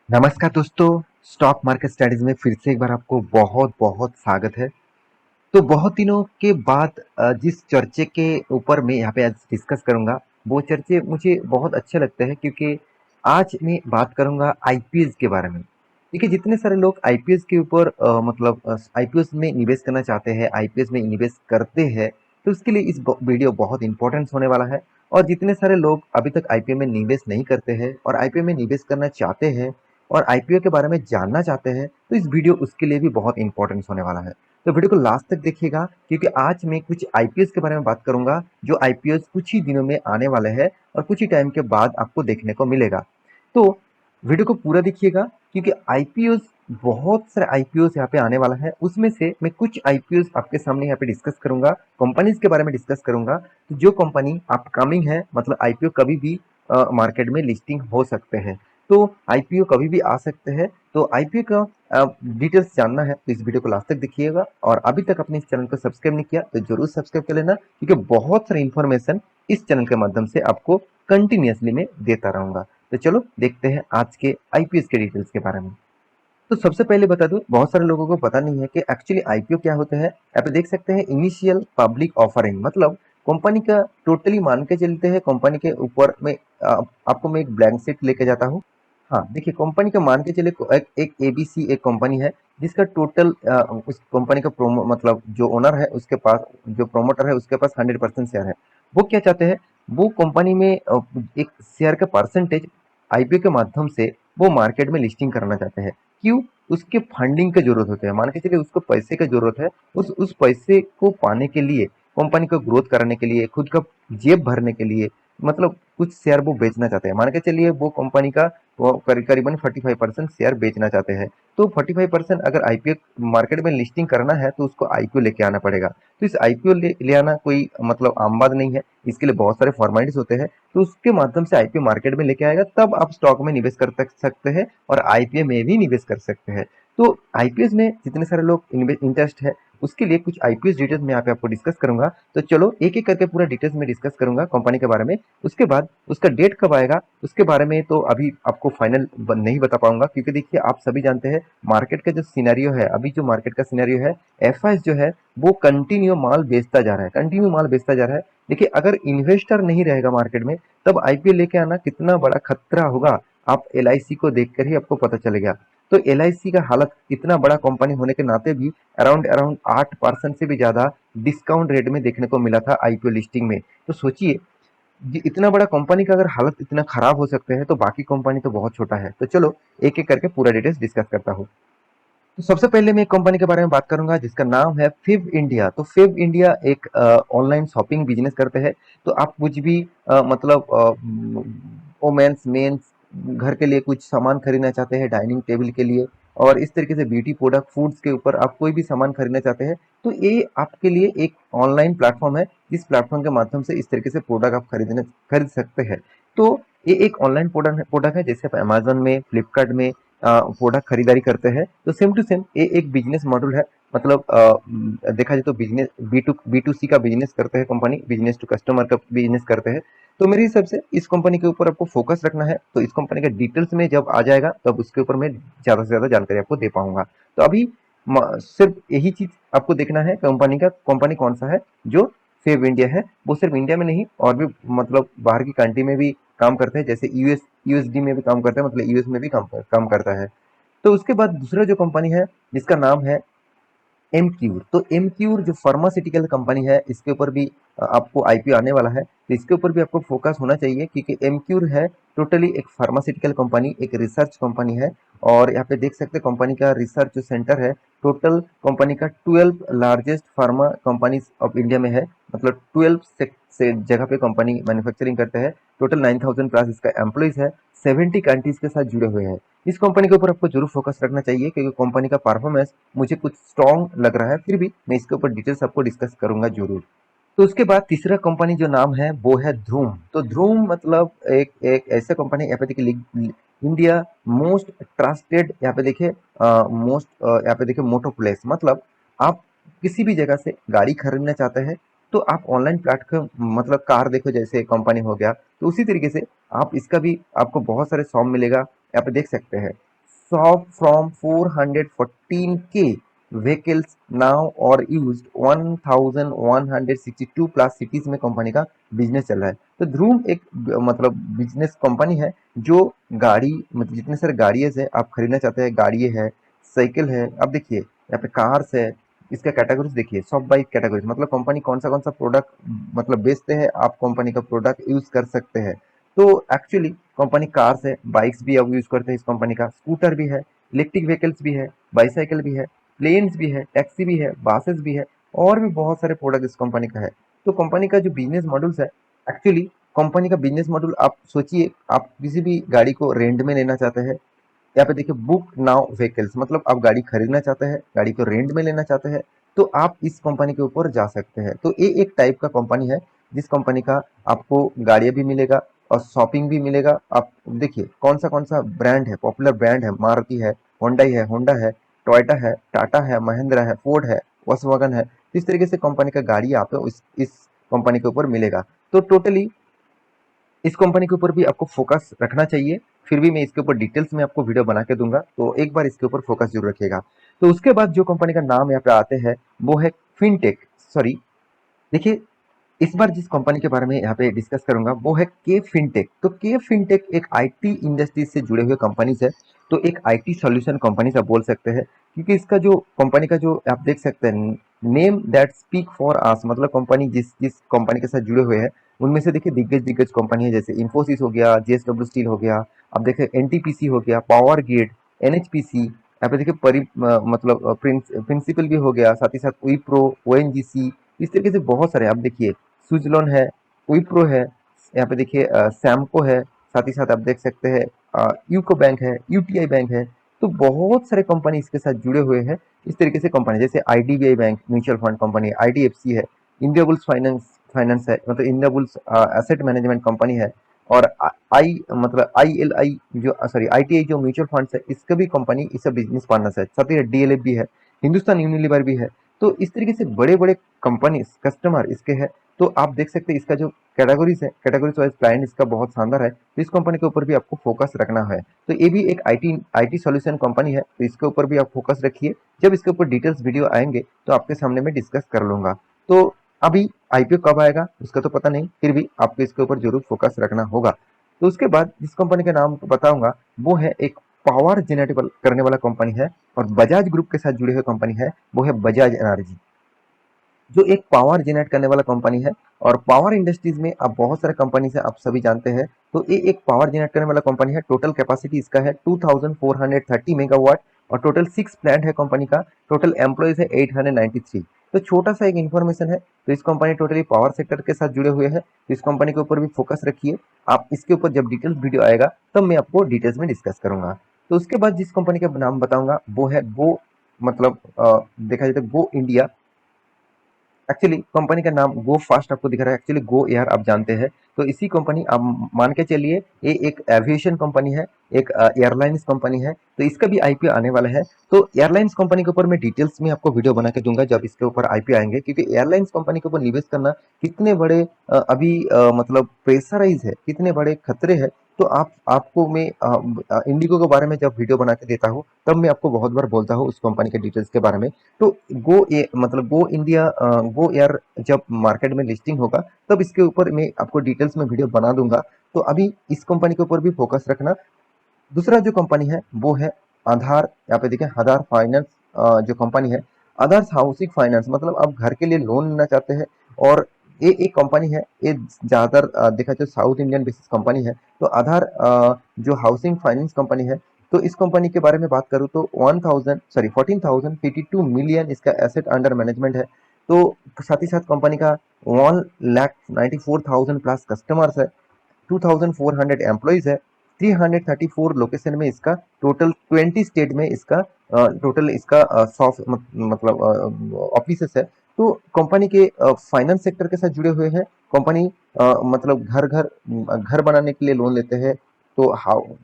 नमस्कार दोस्तों। Stock market studies में फिर से एक बार आपको बहुत बहुत स्वागत है। तो बहुत दिनों के बाद जिस चर्चे के ऊपर मैं यहाँ पे आज डिस्कस करूंगा, वो चर्चे मुझे बहुत अच्छे लगते हैं क्योंकि आज मैं बात करूंगा आईपीएस के बारे में। देखिए, जितने सारे लोग आईपीएस के ऊपर आईपीएस में निवेश करना चाहते हैं, आईपीएस में निवेश करते हैं, तो उसके लिए इस वीडियो बहुत इंपॉर्टेंट होने वाला है। और जितने सारे लोग अभी तक आईपीओ में निवेश नहीं करते हैं और आईपीओ में निवेश करना चाहते हैं और आईपीओ के बारे में जानना चाहते हैं, तो इस वीडियो उसके लिए भी बहुत इंपॉर्टेंट होने वाला है। तो वीडियो को लास्ट तक देखिएगा क्योंकि आज मैं कुछ आईपीएस के बारे में बात करूंगा जो आईपीएस कुछ ही दिनों में आने वाले हैं और कुछ ही टाइम के बाद आपको देखने को मिलेगा। तो वीडियो को पूरा देखिएगा क्योंकि आईपीएस, बहुत सारे आईपीओस यहाँ पे आने वाला है। उसमें से मैं कुछ आईपीओस आपके सामने यहाँ पे डिस्कस करूंगा, कंपनीज के बारे में डिस्कस करूंगा। तो जो कंपनी अपकमिंग है, मतलब आईपीओ कभी भी मार्केट में लिस्टिंग हो सकते हैं, तो आईपीओ कभी भी आ सकते हैं। तो आईपीओ का डिटेल्स जानना है तो इस वीडियो को लास्ट तक देखिएगा। और अभी तक अपने इस चैनल को सब्सक्राइब नहीं किया तो जरूर सब्सक्राइब कर लेना क्योंकि बहुत सारी इंफॉर्मेशन इस चैनल के माध्यम से आपको कंटिन्यूअसली मैं देता रहूंगा। तो चलो देखते हैं आज के आईपीएस के डिटेल्स के बारे में। तो सबसे पहले बता दूं, बहुत सारे लोगों को पता नहीं है कि एक्चुअली आईपीओ क्या होता है। यहाँ पे देख सकते हैं इनिशियल पब्लिक ऑफरिंग, मतलब कंपनी का टोटली मान के चलते हैं। कंपनी के ऊपर में आपको मैं एक ब्लैंक शीट लेके जाता हूँ। हाँ, देखिए, कंपनी का मान के चले एक एबीसी एक कंपनी है जिसका टोटल उस कंपनी का प्रोमो मतलब जो ओनर है उसके पास, जो प्रोमोटर है उसके पास 100% शेयर है। वो क्या चाहते हैं, वो कंपनी में एक शेयर का परसेंटेज आईपीओ के माध्यम से वो मार्केट में लिस्टिंग करना चाहते हैं। क्यों? उसके फंडिंग की जरूरत होती है, मान के चलिए उसको पैसे की जरूरत है। उस पैसे को पाने के लिए, कंपनी को ग्रोथ करने के लिए, खुद का जेब भरने के लिए, मतलब कुछ शेयर वो बेचना चाहते हैं। मान के चलिए वो कंपनी का वो करीबन 45% शेयर बेचना चाहते हैं। तो 45% अगर आईपीओ मार्केट में लिस्टिंग करना है तो उसको आईपीओ लेके आना पड़ेगा। तो इस आईपीओ ले आना कोई मतलब आम बात नहीं है, इसके लिए बहुत सारे फॉर्मेलिटीज होते हैं। तो उसके माध्यम से आईपीओ मार्केट में लेके आएगा, तब आप स्टॉक में निवेश कर सकते हैं और आईपीओ में भी निवेश कर सकते हैं। तो आईपीएस में जितने सारे लोग इंटरेस्ट है, उसके लिए कुछ आईपीएस डिटेल्स में यहाँ पे आपको डिस्कस करूंगा। तो चलो एक एक करके पूरा डिटेल्स में डिस्कस करूंगा कंपनी के बारे में। उसके बाद उसका डेट कब आएगा उसके बारे में तो अभी आपको फाइनल नहीं बता पाऊंगा क्योंकि देखिए, आप सभी जानते हैं मार्केट का जो सिनेरियो है, अभी जो मार्केट का सिनेरियो है, एफआईएस जो है वो कंटिन्यू माल बेचता जा रहा है, कंटिन्यू माल बेचता जा रहा है। देखिए, अगर इन्वेस्टर नहीं रहेगा मार्केट में, तब आईपीओ लेके आना कितना बड़ा खतरा होगा, आप एलआईसी को देखकर ही आपको पता चलेगा। तो एलआईसी का हालत, इतना बड़ा कंपनी होने के नाते भी अराउंड अराउंड 8% से भी ज्यादा डिस्काउंट रेट में देखने को मिला था आईपीओ लिस्टिंग में। तो सोचिए, इतना बड़ा कंपनी का अगर हालत इतना खराब हो सकते हैं तो बाकी कंपनी तो बहुत छोटा है। तो चलो एक एक करके पूरा डिटेल्स डिस्कस करता हूँ। तो सबसे पहले मैं एक कंपनी के बारे में बात करूंगा जिसका नाम है फिव इंडिया। तो फिव इंडिया एक ऑनलाइन शॉपिंग बिजनेस करते हैं। तो आप कुछ भी मतलब वोमेन्स मेंस घर के लिए कुछ सामान खरीदना चाहते हैं, डाइनिंग टेबल के लिए, और इस तरीके से ब्यूटी प्रोडक्ट, फूड्स के ऊपर आप कोई भी सामान खरीदना चाहते हैं, तो ये आपके लिए एक ऑनलाइन प्लेटफॉर्म है। जिस प्लेटफॉर्म के माध्यम से इस तरीके से प्रोडक्ट आप खरीद सकते हैं। तो ये एक ऑनलाइन प्रोडक्ट है, जैसे आप अमेजोन में, फ्लिपकार्ट में प्रोडक्ट खरीदारी करते हैं। तो सेम टू सेम ये एक बिजनेस मॉडल है। मतलब देखा जाए तो बिजनेस बी टू सी का बिजनेस करते हैं कंपनी, बिजनेस टू कस्टमर का बिजनेस करते हैं। तो मेरे हिसाब से इस कंपनी के ऊपर आपको फोकस रखना है। तो इस कंपनी का डिटेल्स में जब आ जाएगा तब उसके ऊपर मैं ज्यादा से ज्यादा जानकारी आपको दे पाऊंगा। तो अभी सिर्फ यही चीज आपको देखना है, कंपनी कौन सा है जो फेव इंडिया है। वो सिर्फ इंडिया में नहीं और भी मतलब बाहर की कंट्री में भी काम करते हैं, जैसे यूएसडी में भी काम करता है, मतलब यूएस में भी काम करता है। तो उसके बाद दूसरा जो कंपनी है जिसका नाम है एमक्यूर। तो एमक्यूर जो फार्मास्यूटिकल कंपनी है, इसके ऊपर भी आपको आईपीओ आने वाला है। तो इसके ऊपर भी आपको फोकस होना चाहिए क्योंकि एमक्यूर है टोटली एक फार्मास्यूटिकल कंपनी, एक रिसर्च कंपनी है। और यहाँ पे देख सकते हैं कंपनी का रिसर्च जो सेंटर है, टोटल कंपनी का 12 largest pharma companies of India में है। मतलब 12 से जगह पे कंपनी मैन्युफैक्चरिंग करते हैं। टोटल 9000 प्लस इसका एम्प्लॉइज है, 70 कंट्रीज के साथ जुड़े हुए हैं। इस कंपनी के ऊपर आपको जरूर फोकस रखना चाहिए क्योंकि कंपनी का परफॉर्मेंस मुझे कुछ स्ट्रॉन्ग लग रहा है। फिर भी मैं इसके ऊपर डिटेल्स आपको डिस्कस करूंगा जरूर। तो उसके बाद तीसरा कंपनी जो नाम है वो है ध्रुव। तो ध्रुव मतलब एक एक ऐसा कंपनी, यहाँ पे देखिए इंडिया मोस्ट ट्रस्टेड, यहाँ पे देखिए मोस्ट, यहाँ पे देखिए मोटो प्लेस। मतलब आप किसी भी जगह से गाड़ी खरीदना चाहते हैं तो आप ऑनलाइन प्लेटफॉर्म, मतलब कार देखो जैसे कंपनी हो गया, तो उसी तरीके से आप इसका भी आपको बहुत सारे फॉर्म मिलेगा, यहाँ पे देख सकते हैं। sold from 414K vehicles now or used 1162 plus cities में कंपनी का बिजनेस चल रहा है। तो ध्रुव एक मतलब बिजनेस कंपनी है जो गाड़ी मतलब जितने सारे गाड़ियाँ है आप खरीदना चाहते हैं, गाड़ी है, साइकिल है, अब देखिए यहाँ पे कार्स है, इसका कैटेगरीज देखिए, सब बाई कैटेगरीज, मतलब कंपनी कौन सा प्रोडक्ट मतलब बेचते हैं, आप कंपनी का प्रोडक्ट यूज कर सकते हैं। तो एक्चुअली कंपनी कार्स है, बाइक्स भी अब यूज करते हैं इस कंपनी का, स्कूटर भी है, इलेक्ट्रिक व्हीकल्स भी है, बाईसाइकिल भी है, प्लेन्स भी है, टैक्सी भी है, बसेस भी है, और भी बहुत सारे प्रोडक्ट इस कंपनी का है। तो कंपनी का जो बिजनेस मॉडल्स है, एक्चुअली कंपनी का बिजनेस मॉडल आप सोचिए, आप किसी भी गाड़ी को रेंट में लेना चाहते हैं, यहाँ पे देखिए बुक नाउ व्हीकल्स, मतलब आप गाड़ी खरीदना चाहते हैं, गाड़ी को रेंट में लेना चाहते हैं, तो आप इस कंपनी के ऊपर जा सकते हैं। तो ये एक टाइप का कंपनी है जिस कंपनी का आपको गाड़ियाँ भी मिलेगा और शॉपिंग भी मिलेगा। आप देखिए कौन सा ब्रांड है, पॉपुलर ब्रांड है, मारुति है, होंडा है, टोयोटा है, टाटा है, महिंद्रा है, फोर्ड है, वॉक्सवैगन है। तो इस तरीके से कंपनी का गाड़ी आपको इस कंपनी के ऊपर मिलेगा। तो टोटली इस कंपनी के ऊपर भी आपको फोकस रखना चाहिए। फिर भी मैं इसके ऊपर डिटेल्स में आपको वीडियो बना के दूंगा, तो एक बार इसके ऊपर फोकस जरूर रखिएगा। तो उसके बाद जो कंपनी का नाम यहाँ पे आते हैं वो है फिनटेक, सॉरी देखिए, इस बार जिस कंपनी के बारे में यहाँ पे डिस्कस करूंगा वो है के फिनटेक। तो के फिनटेक एक आईटी इंडस्ट्री से जुड़े हुए कंपनीज है। तो एक आईटी सॉल्यूशन कंपनी से बोल सकते हैं, क्योंकि इसका जो कंपनी का जो आप देख सकते हैं name that speak for us, मतलब कंपनी जिस जिस कंपनी के साथ जुड़े हुए हैं उनमें से देखिए दिग्गज दिग्गज कंपनी है, जैसे इंफोसिस हो गया, जेएसडब्ल्यू स्टील हो गया, अब देखिए एनटीपीसी हो गया, पावर ग्रिड, एनएचपीसी, यहाँ पे देखिए मतलब प्रिंसिपल भी हो गया, साथ ही साथ विप्रो, ओएनजीसी, इस तरीके से बहुत सारे आप देखिए, सुजलॉन है, विप्रो है, यहाँ पे देखिए सैमको है, साथ ही साथ आप देख सकते हैं यूको बैंक है, यूटीआई बैंक है। तो बहुत सारे कंपनी इसके साथ जुड़े हुए हैं। इस तरीके से कंपनी जैसे IDBI bank mutual fund company, IDFC है, इंडिया बुल्स फाइनेंस फाइनेंस है, मतलब India bulls asset management company है, और आई मतलब आईएलआई जो सॉरी आईटीआई जो म्यूचुअल फंड है, इसका भी कंपनी इसका बिजनेस पार्टनर है, साथ ही डीएलएफ भी है, हिंदुस्तान यूनिलीवर भी है। तो इस तरीके से बड़े बड़े कंपनी कस्टमर इसके हैं। तो आप देख सकते हैं इसका जो कैटेगरीज है, कैटेगरीज वाइज क्लाइंट इसका बहुत शानदार है। तो इस कंपनी के ऊपर भी आपको फोकस रखना है। तो ये भी एक आईटी आईटी सॉल्यूशन कंपनी है, तो इसके ऊपर भी आप फोकस रखिए। जब इसके ऊपर डिटेल्स वीडियो आएंगे तो आपके सामने मैं डिस्कस कर लूंगा। तो अभी आईपीओ कब आएगा उसका तो पता नहीं, फिर भी आपको इसके ऊपर जरूर फोकस रखना होगा। तो उसके बाद जिस कंपनी का नाम बताऊंगा वो है एक पावर जनरेट करने वाला कंपनी है, और बजाज ग्रुप के साथ जुड़े हुए कंपनी है, वो है बजाज एनर्जी, जो एक पावर जनरेट करने वाला कंपनी है। और पावर इंडस्ट्रीज में अब बहुत सारे कंपनी से आप सभी जानते हैं। तो ये एक पावर जनरेट करने वाला कंपनी है। टोटल कैपेसिटी इसका है 2430 मेगावाट, और टोटल 6 प्लांट है कंपनी का। टोटल एम्प्लॉयज है 893। तो छोटा सा एक इन्फॉर्मेशन है। तो इस कंपनी टोटली पावर सेक्टर के साथ जुड़े हुए हैं, तो इस कंपनी के ऊपर भी फोकस रखिए। आप इसके ऊपर जब डिटेल्स वीडियो आएगा तब मैं आपको डिटेल्स में डिस्कस करूंगा। तो उसके बाद जिस कंपनी का नाम बताऊंगा वो है गो, मतलब देखा जाए तो गो इंडिया। एक्चुअली कंपनी का नाम गो फास्ट आपको दिख रहा है, एक्चुअली गो एयर आप जानते हैं। तो इसी कंपनी आप मान के चलिए, ये एक एविएशन कंपनी है, एक एयरलाइंस कंपनी है। तो इसका भी आईपीओ आने वाला है। तो एयरलाइंस कंपनी के ऊपर मैं डिटेल्स में आपको वीडियो बना के दूंगा जब इसके ऊपर आईपीओ आएंगे, क्योंकि एयरलाइंस कंपनी के ऊपर निवेश करना कितने बड़े अभी मतलब प्रेशराइज है, कितने बड़े खतरे हैं। तो आपको मैं इंडिगो के बारे में जब वीडियो बना के देता हूँ तब मैं आपको बहुत बार बोलता हूँ उस कंपनी के डिटेल्स के बारे में। तो मतलब गो इंडिया गो एयर जब मार्केट में लिस्टिंग होगा तब इसके ऊपर मैं आपको डिटेल्स में वीडियो बना दूंगा। तो अभी इस कंपनी के ऊपर भी फोकस रखना। दूसरा जो कंपनी है वो है आधार, यहाँ पे देखिए आधार फाइनेंस जो कंपनी है, आधार हाउसिंग फाइनेंस, मतलब आप घर के लिए लोन लेना चाहते हैं। और ये एक कंपनी है, ये ज्यादातर देखा जाए साउथ इंडियन बेसिस कंपनी है। तो आधार जो हाउसिंग फाइनेंस कंपनी है, तो इस कंपनी के बारे में बात करूँ तो 14,052 मिलियन इसका एसेट अंडर मैनेजमेंट है। तो साथ ही साथ कंपनी का 1,94,000 प्लस कस्टमर्स है, 2,400 एम्प्लॉइज है, 334 लोकेशन में इसका, टोटल 20 स्टेट में इसका टोटल इसका सॉफ्ट मतलब ऑफिसेस है। तो कंपनी के फाइनेंस सेक्टर के साथ जुड़े हुए हैं। कंपनी मतलब घर घर घर बनाने के लिए लोन लेते हैं। तो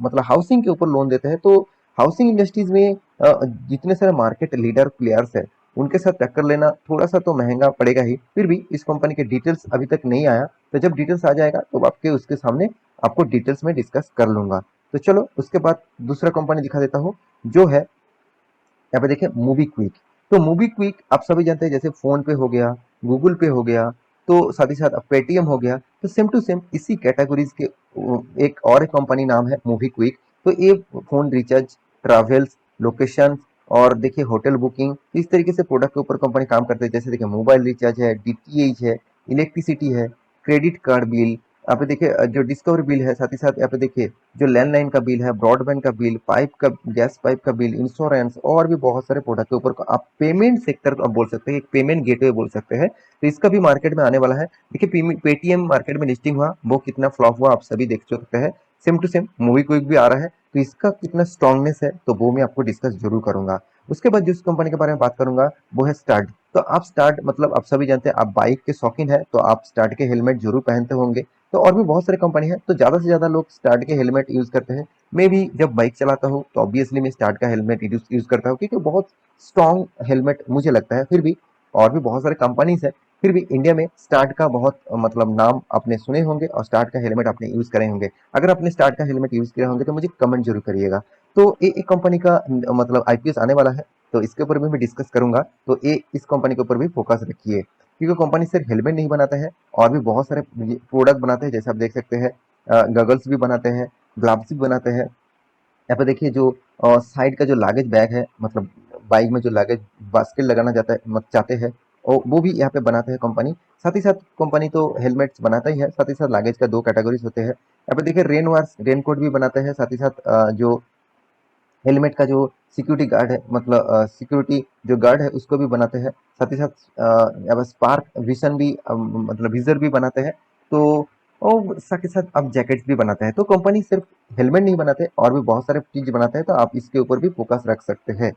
मतलब हाउसिंग के ऊपर लोन देते हैं। तो हाउसिंग इंडस्ट्रीज में जितने सारे मार्केट लीडर प्लेयर्स है उनके साथ टक्कर लेना थोड़ा सा तो महंगा पड़ेगा ही। फिर भी इस कंपनी के डिटेल्स अभी तक नहीं आया, तो जब डिटेल्स आ जाएगा तो आपके उसके सामने आपको डिटेल्स में डिस्कस कर लूंगा। तो चलो उसके बाद दूसरा कंपनी दिखा देता हूँ, जो है यहाँ पे देखिए मूवी क्विक। तो मूवी क्विक आप सभी जानते हैं, जैसे फोन पे हो गया, गूगल पे हो गया, तो साथ ही साथ पेटीएम हो गया, तो सेम टू सेम इसी कैटेगरीज के एक कंपनी नाम है मूवी क्विक। तो ये फोन रिचार्ज, ट्रैवल्स, लोकेशन और देखिए होटल बुकिंग, इस तरीके से प्रोडक्ट के ऊपर कंपनी काम करते हैं। जैसे देखिए मोबाइल रिचार्ज है, डीटीएच है, इलेक्ट्रिसिटी है, क्रेडिट कार्ड बिल, यहाँ पे देखिए जो डिस्कवर बिल है, साथ ही साथ यहाँ पे देखिए जो लैंडलाइन का बिल है, ब्रॉडबैंड का बिल, पाइप का, गैस पाइप का बिल, इंश्योरेंस और भी बहुत सारे प्रोडक्ट के ऊपर आप पेमेंट सेक्टर आप बोल सकते हैं, एक पेमेंट गेटवे बोल सकते हैं। तो इसका भी मार्केट में आने वाला है। देखिए पेटीएम मार्केट में लिस्टिंग हुआ, वो कितना फ्लॉप हुआ आप सभी देख सकते हैं। Same to same movie quick भी आ रहा है, तो इसका कितना स्ट्रांगनेस है तो वो मैं आपको डिस्कस जरूर करूंगा। उसके बाद जिस कंपनी के बारे में बात करूंगा वो है स्टार्ट। तो आप स्टार्ट मतलब आप सभी जानते हैं, आप बाइक के शौकीन है तो आप स्टार्ट के हेलमेट जरूर पहनते होंगे। तो और भी बहुत सारे कंपनी है, तो ज्यादा से ज्यादा लोग स्टार्ट के हेलमेट यूज करते हैं। मैं भी जब बाइक चलाता हूँ तो ऑब्वियसली मैं स्टार्ट का हेलमेट यूज करता हूँ, क्योंकि बहुत स्ट्रॉन्ग हेलमेट मुझे लगता है। फिर भी और भी बहुत सारे कंपनीज है, फिर भी इंडिया में स्टार्ट का बहुत मतलब नाम आपने सुने होंगे और स्टार्ट का हेलमेट आपने यूज करे होंगे। अगर आपने स्टार्ट का हेलमेट यूज किया होंगे तो मुझे कमेंट जरूर करिएगा। तो ये एक कंपनी का मतलब आईपीएस आने वाला है, तो इसके ऊपर भी मैं डिस्कस करूंगा। तो ये इस कंपनी के ऊपर भी फोकस रखिए, क्योंकि कंपनी सिर्फ हेलमेट नहीं बनाता है, और भी बहुत सारे प्रोडक्ट बनाते हैं। जैसे आप देख सकते हैं गगल्स भी बनाते हैं, ग्लव्स भी बनाते हैं। यहाँ पे देखिए जो साइड का जो लागेज बैग है, मतलब बाइक में जो लागेज बास्केट लगाना जाता है मत चाहते हैं, और वो भी यहाँ पे बनाते हैं कंपनी। साथ ही साथ कंपनी तो हेलमेट्स बनाता ही है, साथ ही साथ लागेज का दो कैटेगरीज होते हैं। यहाँ पे देखिए रेन वार्स रेनकोट भी बनाते हैं, साथ ही साथ जो हेलमेट का जो सिक्योरिटी गार्ड है, मतलब सिक्योरिटी जो गार्ड है उसको भी बनाते हैं। साथ ही साथ स्पार्क विजन भी मतलब विजर भी बनाते हैं। तो और साथ ही साथ आप जैकेट्स भी बनाते हैं। तो कंपनी सिर्फ हेलमेट नहीं बनाते, और भी बहुत सारे चीज बनाते हैं, तो आप इसके ऊपर भी फोकस रख सकते हैं।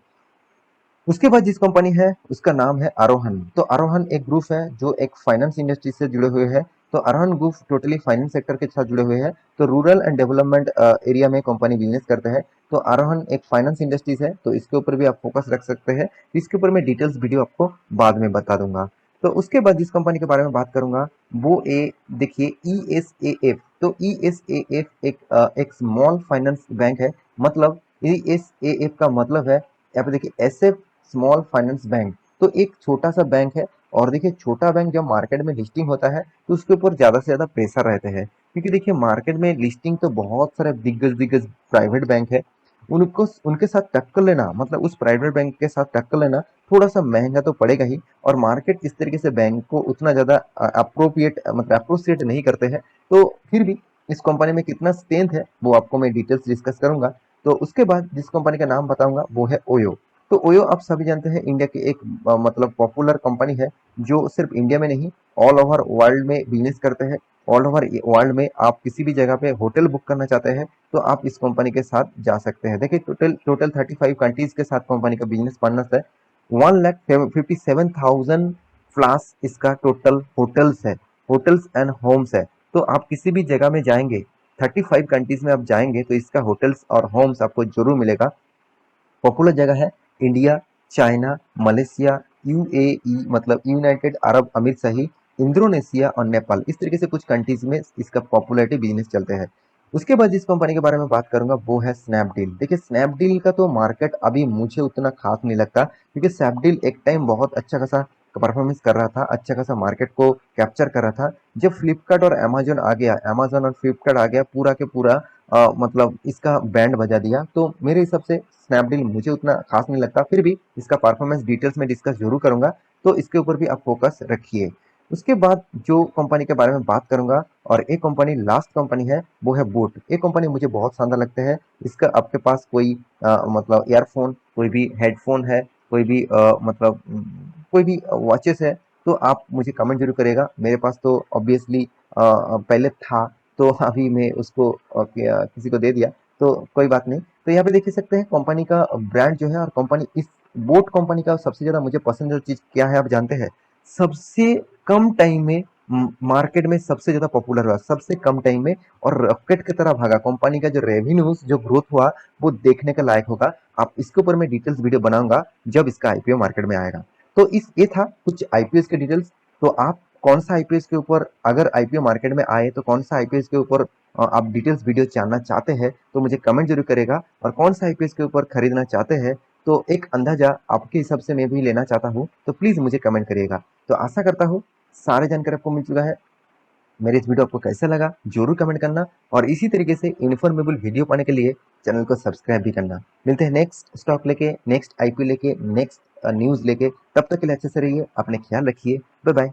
उसके बाद जिस कंपनी है उसका नाम है आरोहन। तो आरोहन एक ग्रुप है जो एक फाइनेंस इंडस्ट्री से जुड़े हुए हैं। तो आरोहन ग्रुप टोटली फाइनेंस सेक्टर के साथ जुड़े हुए हैं। तो रूरल एंड डेवलपमेंट एरिया में कंपनी बिजनेस करते हैं। तो आरोहन एक फाइनेंस इंडस्ट्रीज है, तो इसके ऊपर भी आप फोकस रख सकते हैं। इसके ऊपर मैं डिटेल्स वीडियो आपको बाद में बता दूंगा। तो उसके बाद जिस कंपनी के बारे में बात करूंगा वो देखिए ESAF। तो ESAF एक स्मॉल फाइनेंस बैंक है। मतलब ESAF का मतलब है, यहाँ पे देखिए एसएफ स्मॉल फाइनेंस बैंक। तो एक छोटा सा बैंक है, और देखिए छोटा बैंक जब मार्केट में लिस्टिंग होता है तो उसके ऊपर ज्यादा से ज्यादा प्रेशर रहते हैं, क्योंकि देखिए मार्केट में लिस्टिंग तो बहुत सारे दिग्गज दिग्गज प्राइवेट बैंक है। उनको उनके साथ टक्कर लेना, मतलब उस प्राइवेट बैंक के साथ टक्कर लेना थोड़ा सा महंगा तो पड़ेगा ही, और मार्केट इस तरीके से बैंक को उतना ज्यादा अप्रोप्रिएट मतलब अप्रोसिएट नहीं करते हैं। तो फिर भी इस कंपनी में कितना स्ट्रेंथ है वो आपको मैं डिटेल्स डिस्कस करूंगा। तो उसके बाद जिस कंपनी का नाम बताऊंगा वो है ओयो। तो ओयो आप सभी जानते हैं इंडिया की एक मतलब पॉपुलर कंपनी है, जो सिर्फ इंडिया में नहीं ऑल ओवर वर्ल्ड में बिजनेस करते हैं। ऑल ओवर वर्ल्ड में आप किसी भी जगह पे होटल बुक करना चाहते हैं तो आप इस कंपनी के साथ जा सकते हैं। देखिए टोटल टोटल 35 कंट्रीज के साथ कंपनी का बिजनेस पार्टनर्स है। 1,57,000 प्लस इसका टोटल होटल्स है, होटल्स एंड होम्स है। तो आप किसी भी जगह में जाएंगे, 35 कंट्रीज में आप जाएंगे तो इसका होटल्स और होम्स आपको जरूर मिलेगा। पॉपुलर जगह है इंडिया, चाइना, मलेशिया, यूएई मतलब यूनाइटेड अरब अमीर सही, इंडोनेशिया और नेपाल, इस तरीके से कुछ कंट्रीज में इसका पॉपुलैरिटी बिजनेस चलते हैं। उसके बाद जिस कंपनी के बारे में बात करूंगा वो है स्नैपडील। देखिए स्नैपडील का तो मार्केट अभी मुझे उतना खास नहीं लगता, क्योंकि स्नैपडील एक टाइम बहुत अच्छा खासा परफॉर्मेंस कर रहा था, अच्छा खासा मार्केट को कैप्चर कर रहा था। जब फ्लिपकार्ट और अमेजोन आ गया, अमेजोन और फ्लिपकार्ट आ गया, पूरा के पूरा मतलब इसका बैंड बजा दिया। तो मेरे हिसाब से स्नैपडील मुझे उतना खास नहीं लगता, फिर भी इसका परफॉर्मेंस डिटेल्स में डिस्कस जरूर करूंगा, तो इसके ऊपर भी आप फोकस रखिए। उसके बाद जो कंपनी के बारे में बात करूंगा, और एक कंपनी लास्ट कंपनी है वो है बोट। एक कंपनी मुझे बहुत शानदार लगते हैं। इसका आपके पास कोई मतलब ईयरफोन, कोई भी हेडफोन है, कोई भी मतलब कोई भी वॉचेस है, तो आप मुझे कमेंट जरूर करेगा। मेरे पास तो ऑब्वियसली पहले था, तो अभी मैं उसको किसी को दे दिया, तो कोई बात नहीं। तो यहाँ पे देख सकते हैं कंपनी का ब्रांड जो है, और कंपनी इस बोट कंपनी का सबसे ज्यादा मुझे पसंद जो चीज क्या है आप जानते हैं? सबसे कम टाइम में मार्केट में सबसे ज्यादा पॉपुलर हुआ, सबसे कम टाइम में, और रॉकेट की तरह भागा। कंपनी का जो रेवेन्यूज जो ग्रोथ हुआ वो देखने के लायक होगा। आप इसके ऊपर मैं डिटेल्स वीडियो बनाऊंगा जब इसका आईपीओ मार्केट में आएगा। तो इस ये था कुछ आईपीएस के डिटेल्स। तो आप कौन सा आईपीएस के ऊपर, अगर आईपीओ मार्केट में आए तो कौन सा आईपीएस के ऊपर और आप डिटेल्स वीडियो जानना चाहते हैं तो मुझे कमेंट जरूर करेगा, और कौन सा आईपीएस के ऊपर खरीदना चाहते हैं तो एक अंदाजा आपके हिसाब से मैं भी लेना चाहता हूँ, तो प्लीज मुझे कमेंट करिएगा। तो आशा करता हूँ सारे जानकारी आपको मिल चुका है। मेरे इस वीडियो आपको कैसा लगा जरूर कमेंट करना, और इसी तरीके से इन्फॉर्मेबल वीडियो पाने के लिए चैनल को सब्सक्राइब भी करना। मिलते हैं नेक्स्ट स्टॉक लेके, नेक्स्ट आईपी लेके, नेक्स्ट न्यूज लेके। तब तक के लिए अच्छे से रहिए, अपने ख्याल रखिए। Bye bye.